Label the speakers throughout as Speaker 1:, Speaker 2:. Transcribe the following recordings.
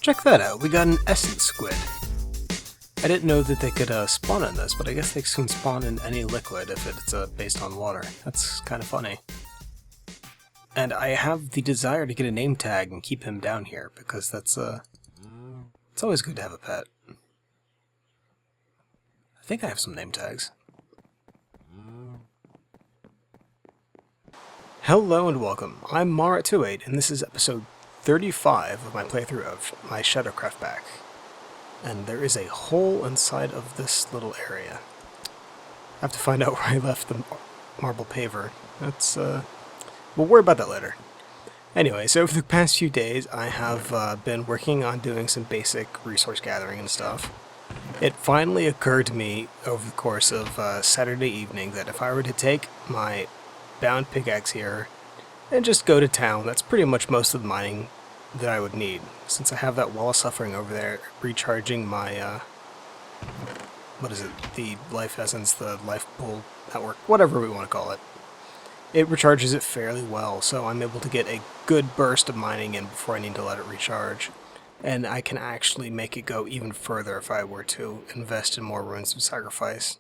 Speaker 1: Check that out, we got an essence squid. I didn't know that they could spawn in this, but I guess they can spawn in any liquid if it's based on water. That's kind of funny. And I have the desire to get a name tag and keep him down here, because that's it's always good to have a pet. I think I have some name tags. Hello and welcome, I'm Mara28, and this is episode 35 of my playthrough of my SHADOWCRAFT pack. And there is a hole inside of this little area. I have to find out where I left the marble paver. That's, we'll worry about that later. Anyway, so over the past few days, I have been working on doing some basic resource gathering and stuff. It finally occurred to me over the course of Saturday evening that if I were to take my bound pickaxe here and just go to town, that's pretty much most of the mining that I would need, since I have that wall of suffering over there recharging my, what is it, the life essence, the life pool network, whatever we want to call it. It recharges it fairly well, so I'm able to get a good burst of mining in before I need to let it recharge. And I can actually make it go even further if I were to invest in more runes of sacrifice.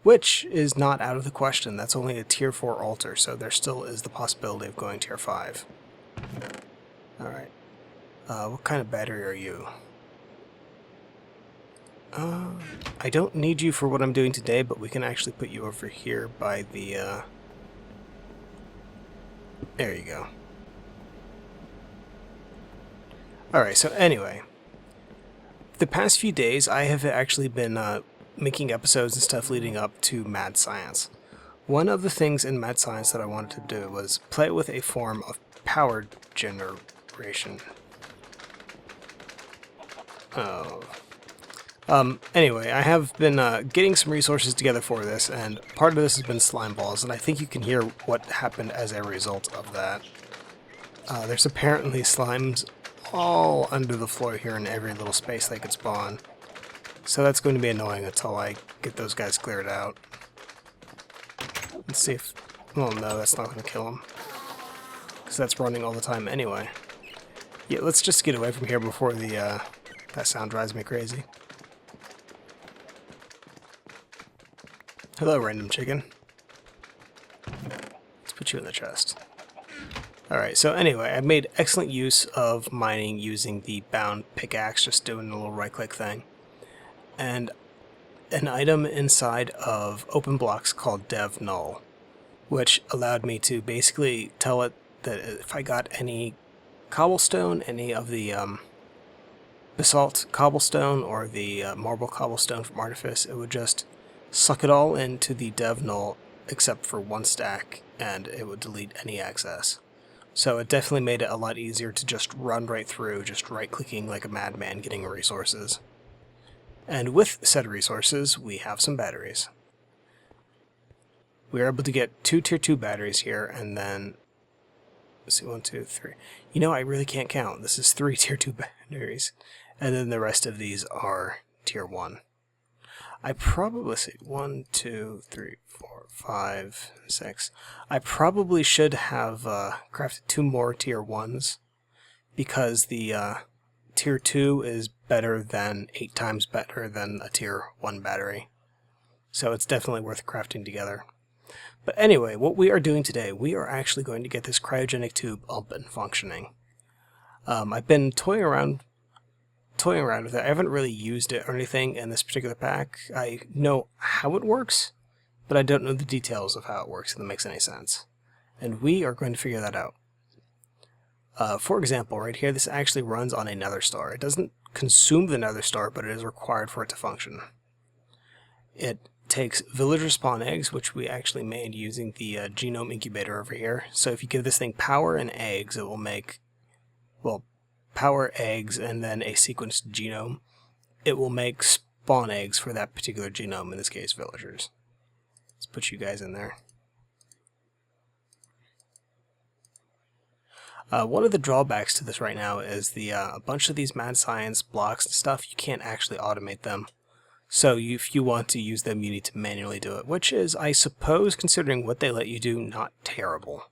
Speaker 1: Which is not out of the question. That's only a tier 4 altar, so there still is the possibility of going tier 5. Alright. What kind of battery are you? I don't need you for what I'm doing today, but we can actually put you over here by the, there you go. Alright, so anyway. The past few days, I have actually been, making episodes and stuff leading up to Mad Science. One of the things in Mad Science that I wanted to do was play with a form of power generation. Anyway, I have been getting some resources together for this, and part of this has been slime balls, and I think you can hear what happened as a result of that. There's apparently slimes all under the floor here in every little space they could spawn. So that's going to be annoying until I get those guys cleared out. Let's see if... well, no, that's not going to kill them, because that's running all the time anyway. Yeah, let's just get away from here before the, that sound drives me crazy. Hello, random chicken. Let's put you in the chest. Alright, so anyway, I made excellent use of mining using the bound pickaxe, just doing a little right-click thing. And an item inside of open blocks called dev null, which allowed me to basically tell it that if I got any cobblestone, any of the basalt cobblestone or the marble cobblestone from Artifice, it would just suck it all into the dev null except for one stack, and it would delete any excess. So it definitely made it a lot easier to just run right through, just right-clicking like a madman getting resources. And with said resources, we have some batteries. We were able to get 2 tier 2 batteries here, and then... let's see, 1, 2, 3. You know, I really can't count. This is 3 tier 2 batteries. And then the rest of these are tier 1. I probably... let's see, 1, 2, 3, 4, 5, 6. I probably should have crafted 2 more tier 1s, because the tier 2 is better than 8 times better than a tier 1 battery. So it's definitely worth crafting together. But anyway, what we are doing today, we are actually going to get this cryogenic tube up and functioning. I've been toying around with it. I haven't really used it or anything in this particular pack. I know how it works, but I don't know the details of how it works, if that makes any sense. And we are going to figure that out. For example, right here, this actually runs on a nether star. It doesn't consume the nether star, but it is required for it to function. It takes villager spawn eggs, which we actually made using the genome incubator over here. So if you give this thing power and eggs, it will make, well, power, eggs, and then a sequenced genome. It will make spawn eggs for that particular genome, in this case, villagers. Let's put you guys in there. One of the drawbacks to this right now is a bunch of these mad science blocks and stuff, you can't actually automate them. So if you want to use them, you need to manually do it, which is, I suppose, considering what they let you do, not terrible.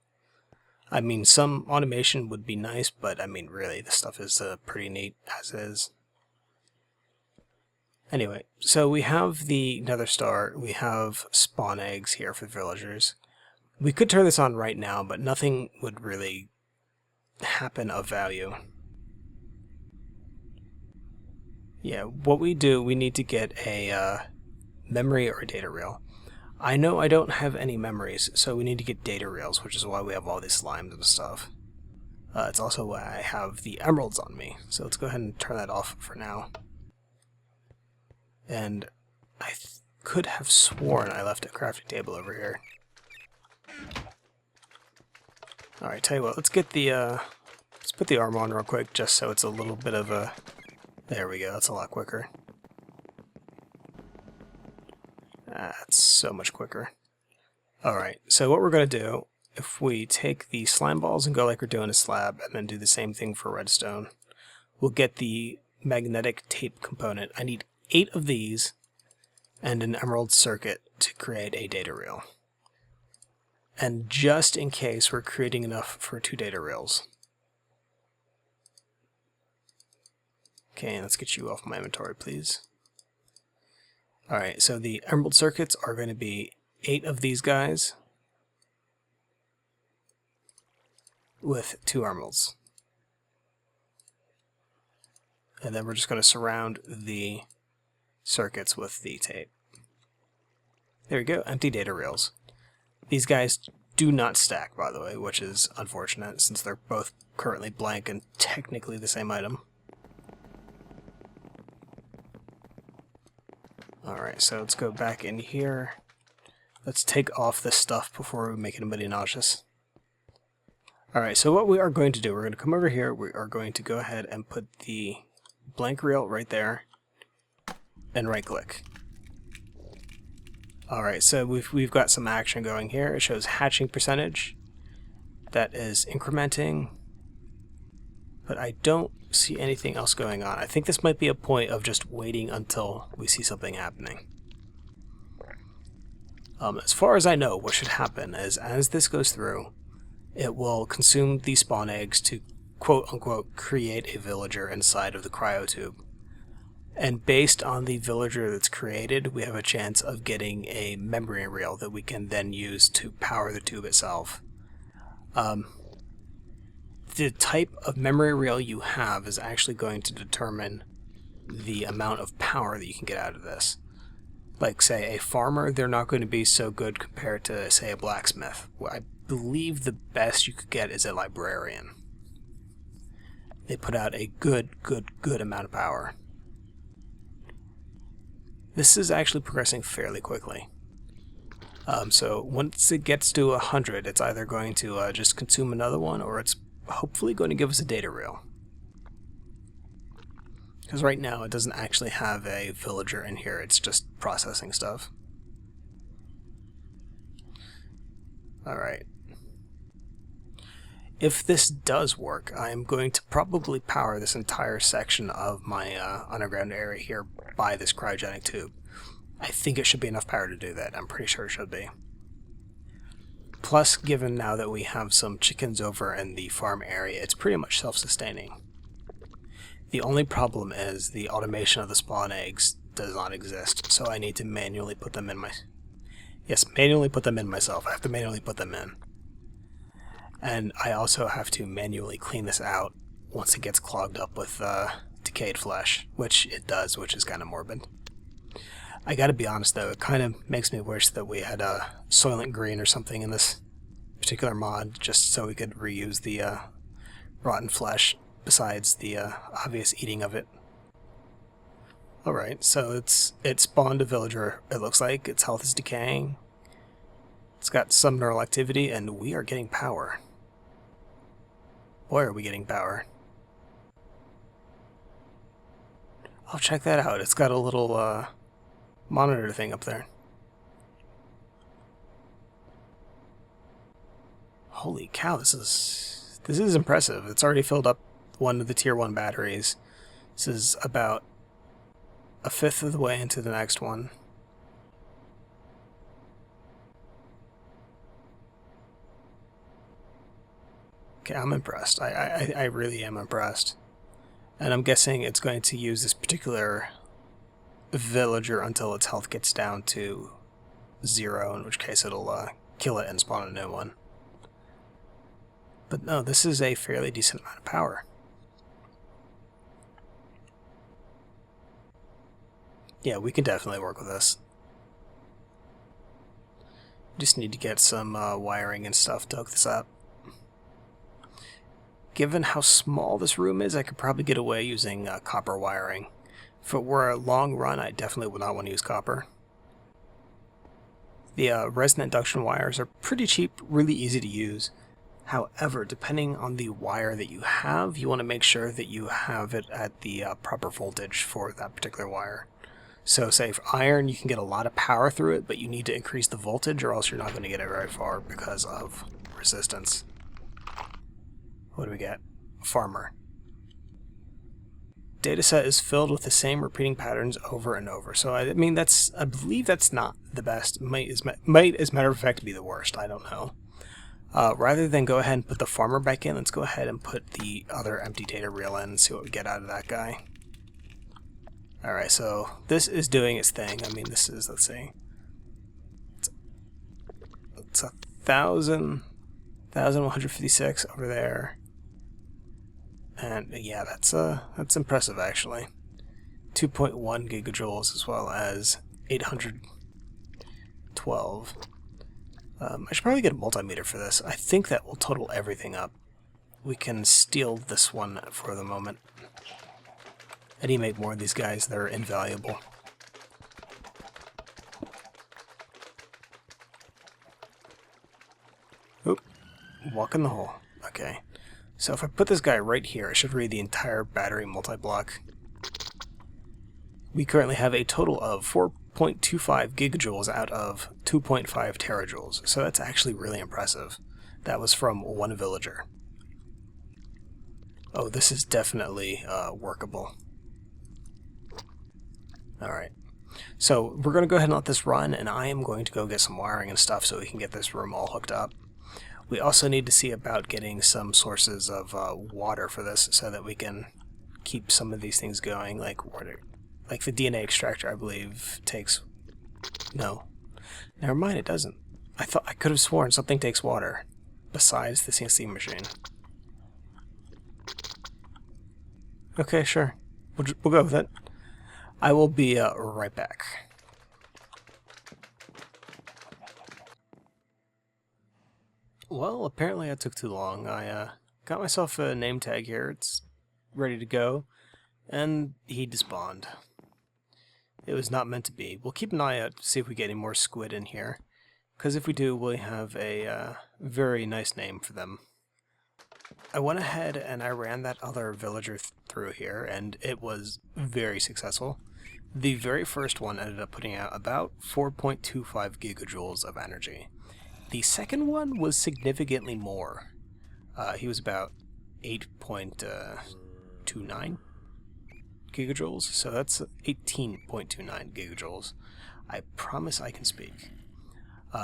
Speaker 1: I mean, some automation would be nice, but I mean, really, this stuff is pretty neat as is. Anyway, so we have the Nether Star, we have spawn eggs here for the villagers. We could turn this on right now, but nothing would really happen of value. Yeah, what we do, we need to get a memory or a data reel. I know I don't have any memories, so we need to get data reels, which is why we have all these slimes and stuff. It's also why I have the emeralds on me, so let's go ahead and turn that off for now. And I could have sworn I left a crafting table over here. Alright, tell you what, let's get the, let's put the armor on real quick, just so it's a little bit of a... There we go, that's a lot quicker. That's so much quicker. Alright, so what we're going to do, if we take the slime balls and go like we're doing a slab, and then do the same thing for redstone, we'll get the magnetic tape component. I need 8 of these and an emerald circuit to create a data reel. And just in case, we're creating enough for 2 data reels. Okay, let's get you off my inventory, please. Alright, so the emerald circuits are going to be 8 of these guys with 2 emeralds. And then we're just going to surround the circuits with the tape. There we go, empty data reels. These guys do not stack, by the way, which is unfortunate since they're both currently blank and technically the same item. Alright, so let's go back in here. Let's take off this stuff before we make anybody nauseous. Alright, so what we are going to do, we're going to come over here, we are going to go ahead and put the blank reel right there, and right click. Alright, so we've got some action going here. It shows hatching percentage. That is incrementing. But I don't see anything else going on. I think this might be a point of just waiting until we see something happening. As far as I know, what should happen is as this goes through, it will consume the spawn eggs to quote-unquote create a villager inside of the cryotube. And based on the villager that's created, we have a chance of getting a memory reel that we can then use to power the tube itself. The type of memory reel you have is actually going to determine the amount of power that you can get out of this. Like, say, a farmer, they're not going to be so good compared to, say, a blacksmith. I believe the best you could get is a librarian. They put out a good amount of power. This is actually progressing fairly quickly. So once it gets to 100, it's either going to just consume another one, or it's hopefully going to give us a data reel. Because right now it doesn't actually have a villager in here, it's just processing stuff. Alright. If this does work, I'm going to probably power this entire section of my underground area here by this cryogenic tube. I think it should be enough power to do that. I'm pretty sure it should be. Plus, given now that we have some chickens over in the farm area, it's pretty much self-sustaining. The only problem is the automation of the spawn eggs does not exist, so I need to manually put them in manually put them in myself. I have to manually put them in. And I also have to manually clean this out once it gets clogged up with decayed flesh, which it does, which is kind of morbid. I gotta be honest though, it kind of makes me wish that we had Soylent Green or something in this particular mod, just so we could reuse the rotten flesh, besides the obvious eating of it. Alright, so it spawned a villager, it looks like. Its health is decaying. It's got some neural activity, and we are getting power. Boy, are we getting power. Oh, check that out. It's got a little monitor thing up there. Holy cow, this is impressive. It's already filled up one of the tier 1 batteries. This is about a fifth of the way into the next one. Okay, I'm impressed. I really am impressed. And I'm guessing it's going to use this particular villager until its health gets down to 0, in which case it'll kill it and spawn a new one. But no, this is a fairly decent amount of power. Yeah, we can definitely work with this. Just need to get some wiring and stuff to hook this up. Given how small this room is, I could probably get away using copper wiring. If it were a long run, I definitely would not want to use copper. The resin induction wires are pretty cheap, really easy to use. However, depending on the wire that you have, you want to make sure that you have it at the proper voltage for that particular wire. So say for iron, you can get a lot of power through it, but you need to increase the voltage or else you're not going to get it very far because of resistance. What do we get? Farmer. Dataset is filled with the same repeating patterns over and over. So I mean, I believe that's not the best. Might, as a matter of fact, be the worst. I don't know. Rather than go ahead and put the farmer back in, let's go ahead and put the other empty data reel in and see what we get out of that guy. Alright, so this is doing its thing. I mean, this is, let's see, it's 1,156 over there. And yeah, that's impressive actually. 2.1 gigajoules as well as 812. I should probably get a multimeter for this. I think that will total everything up. We can steal this one for the moment. I need to make more of these guys. They're invaluable. Oop. Walk in the hole. Okay. So if I put this guy right here, I should read the entire battery multi-block. We currently have a total of 4.25 gigajoules out of 2.5 terajoules. So that's actually really impressive. That was from one villager. Oh, this is definitely workable. Alright. So we're going to go ahead and let this run, and I am going to go get some wiring and stuff so we can get this room all hooked up. We also need to see about getting some sources of water for this so that we can keep some of these things going, like water. Like the DNA extractor, I believe, takes... No. Never mind, it doesn't. I could have sworn something takes water besides the CNC machine. Okay, sure. We'll go with it. I will be right back. Well, apparently I took too long. I got myself a name tag here. It's ready to go. And he despawned. It was not meant to be. We'll keep an eye out to see if we get any more squid in here. Because if we do, we'll have a very nice name for them. I went ahead and I ran that other villager through here, and it was very successful. The very first one ended up putting out about 4.25 gigajoules of energy. The second one was significantly more. He was about 8.29 gigajoules, so that's 18.29 gigajoules. I promise I can speak.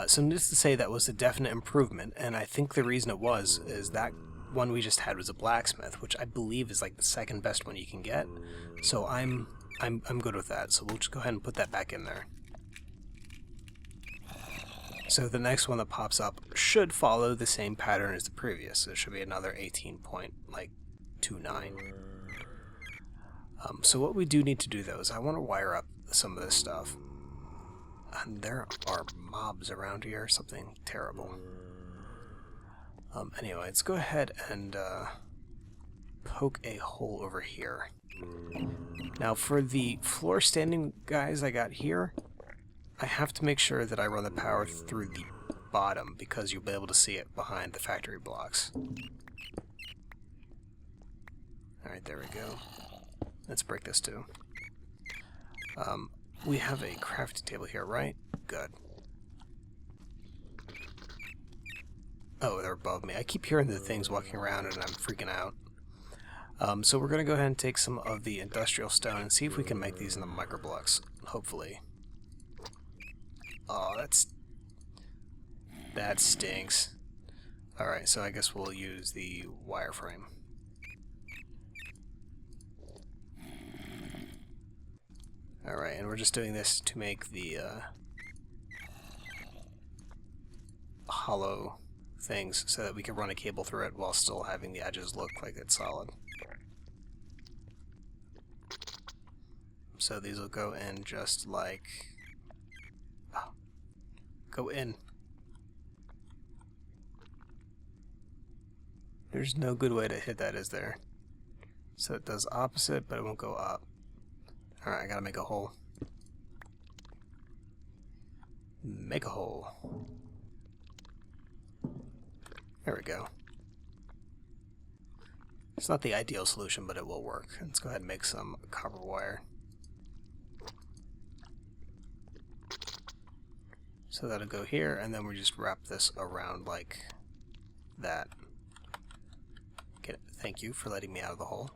Speaker 1: So needless to say, that was a definite improvement, and I think the reason it was is that one we just had was a blacksmith, which I believe is like the second best one you can get. So I'm good with that. So we'll just go ahead and put that back in there. So the next one that pops up should follow the same pattern as the previous. It should be another 18.29. So what we do need to do though is I want to wire up some of this stuff. And there are mobs around here, something terrible. Anyway, let's go ahead and poke a hole over here. Now for the floor standing guys I got here, I have to make sure that I run the power through the bottom because you'll be able to see it behind the factory blocks. Alright, there we go. Let's break this too. We have a crafting table here, right? Good. Oh, they're above me. I keep hearing the things walking around and I'm freaking out. So we're going to go ahead and take some of the industrial stone and see if we can make these into microblocks, hopefully. Oh, that stinks. Alright, so I guess we'll use the wireframe. Alright, and we're just doing this to make the hollow things so that we can run a cable through it while still having the edges look like it's solid. So these will go in just like... Oh, go in. There's no good way to hit that, is there? So it does opposite, but it won't go up. Alright, I gotta make a hole. Make a hole. There we go. It's not the ideal solution, but it will work. Let's go ahead and make some copper wire. So that'll go here, and then we just wrap this around like that. Thank you for letting me out of the hole.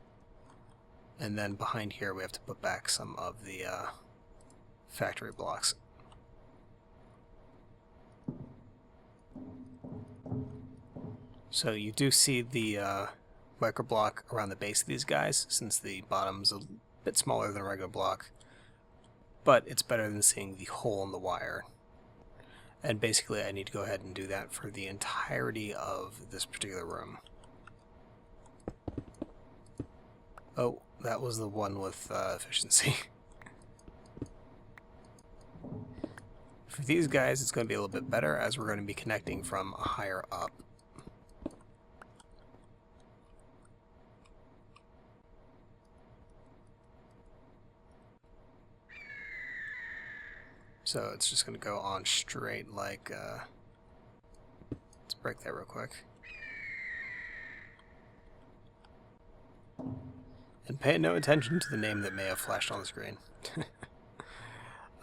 Speaker 1: And then behind here we have to put back some of the factory blocks. So you do see the micro block around the base of these guys, since the bottom's a bit smaller than a regular block. But it's better than seeing the hole in the wire. And basically I need to go ahead and do that for the entirety of this particular room. Oh, that was the one with efficiency. For these guys, it's going to be a little bit better as we're going to be connecting from higher up. So it's just going to go on straight like... let's break that real quick. And pay no attention to the name that may have flashed on the screen.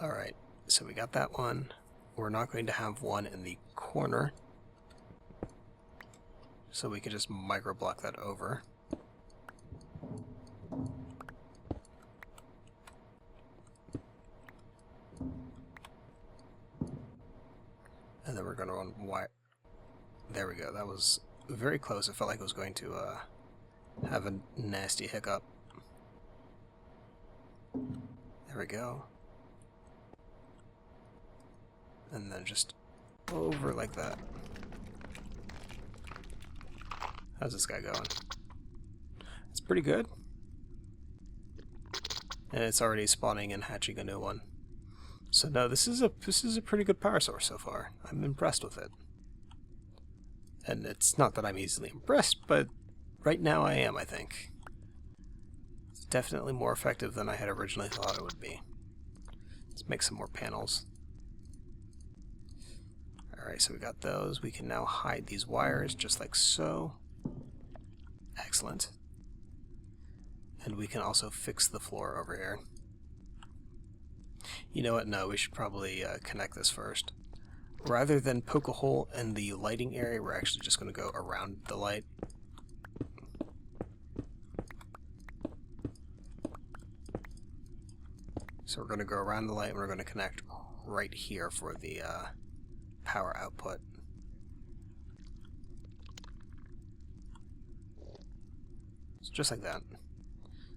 Speaker 1: Alright, so we got that one. We're not going to have one in the corner. So we can just micro block that over. And then we're going to run wire. There we go. That was very close. It felt like it was going to have a nasty hiccup. There we go. And then just over like that. How's this guy going? It's pretty good. And it's already spawning and hatching a new one. So no, this is a pretty good power source so far. I'm impressed with it. And it's not that I'm easily impressed, but right now I am, I think. It's definitely more effective than I had originally thought it would be. Let's make some more panels. Alright, so we got those. We can now hide these wires just like so. Excellent. And we can also fix the floor over here. You know what? No, we should probably connect this first. Rather than poke a hole in the lighting area, we're actually just going to go around the light. So we're going to go around the light and we're going to connect right here for the power output. So just like that.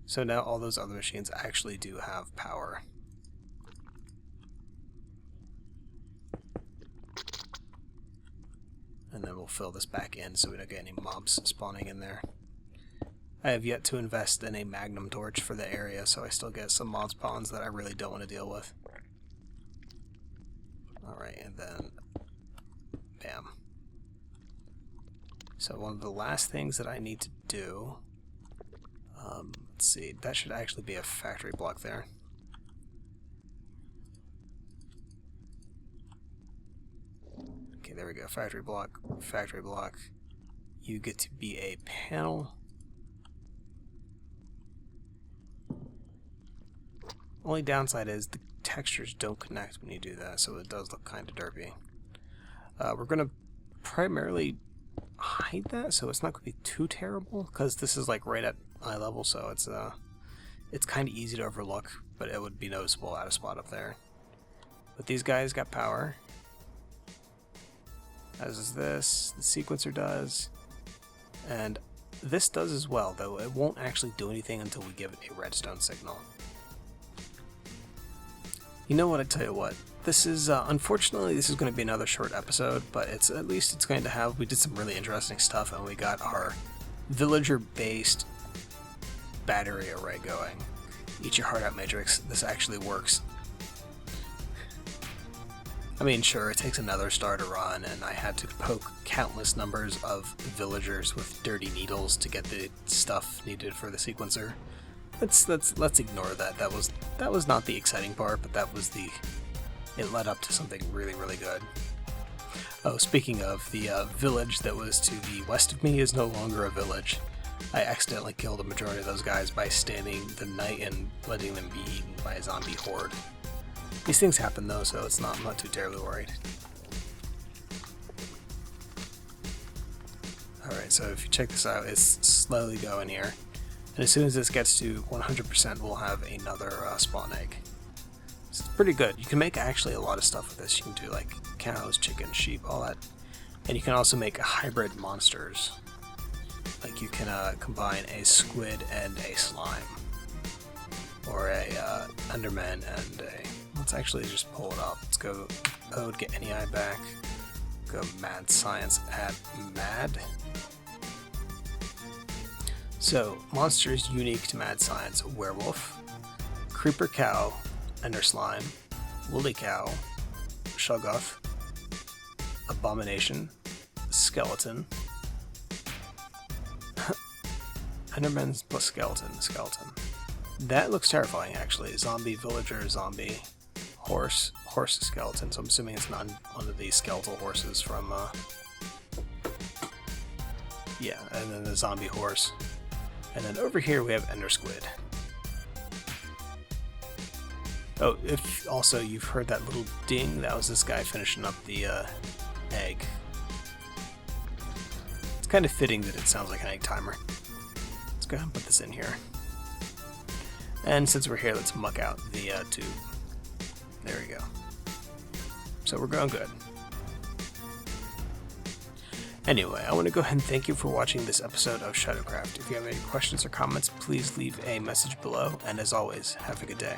Speaker 1: So now all those other machines actually do have power. And then we'll fill this back in so we don't get any mobs spawning in there. I have yet to invest in a magnum torch for the area, so I still get some mob spawns that I really don't want to deal with. Alright, and then bam. So one of the last things that I need to do, let's see, that should actually be a factory block there. Okay, there we go. Factory block, factory block. You get to be a panel. Only downside is the textures don't connect when you do that, so it does look kind of derpy. We're going to primarily hide that, so it's not going to be too terrible, because this is like right at eye level, so it's kind of easy to overlook, but it would be noticeable out of spot up there. But these guys got power. as is this, the sequencer does, and this does as well, though it won't actually do anything until we give it a redstone signal. You know what, I tell you what, this is, unfortunately this is going to be another short episode, but at least it's going to have, we did some really interesting stuff, and we got our villager-based battery array going. Eat your heart out, Matrix, this actually works. I mean, sure, it takes another star to run, and I had to poke countless numbers of villagers with dirty needles to get the stuff needed for the sequencer. Let's ignore that. That was not the exciting part, but it led up to something really, really good. Oh, speaking of, the village that was to the west of me is no longer a village. I accidentally killed a majority of those guys by standing the night and letting them be eaten by a zombie horde. These things happen though, so I'm not too terribly worried. Alright, so if you check this out, it's slowly going here. And as soon as this gets to 100%, we'll have another spawn egg. So it's pretty good. You can make actually a lot of stuff with this. You can do like cows, chickens, sheep, all that. And you can also make hybrid monsters. Like you can combine a squid and a slime. Or a Enderman and a... Let's actually just pull it up. Let's go code, get any eye back. Go mad science at mad. So, monsters unique to mad science: werewolf, creeper cow, ender slime, woolly cow, shoggoth, abomination, skeleton, enderman plus skeleton. That looks terrifying, actually. Zombie villager, zombie horse skeleton. So I'm assuming it's not one of these skeletal horses from, yeah, and then the zombie horse. And then over here we have ender squid. Oh, if also you've heard that little ding, that was this guy finishing up the egg. It's kind of fitting that it sounds like an egg timer. Let's go ahead and put this in here. And since we're here, let's muck out the tube. There we go. So we're going good. Anyway, I want to go ahead and thank you for watching this episode of SHADOWCRAFT. If you have any questions or comments, please leave a message below, and as always, have a good day.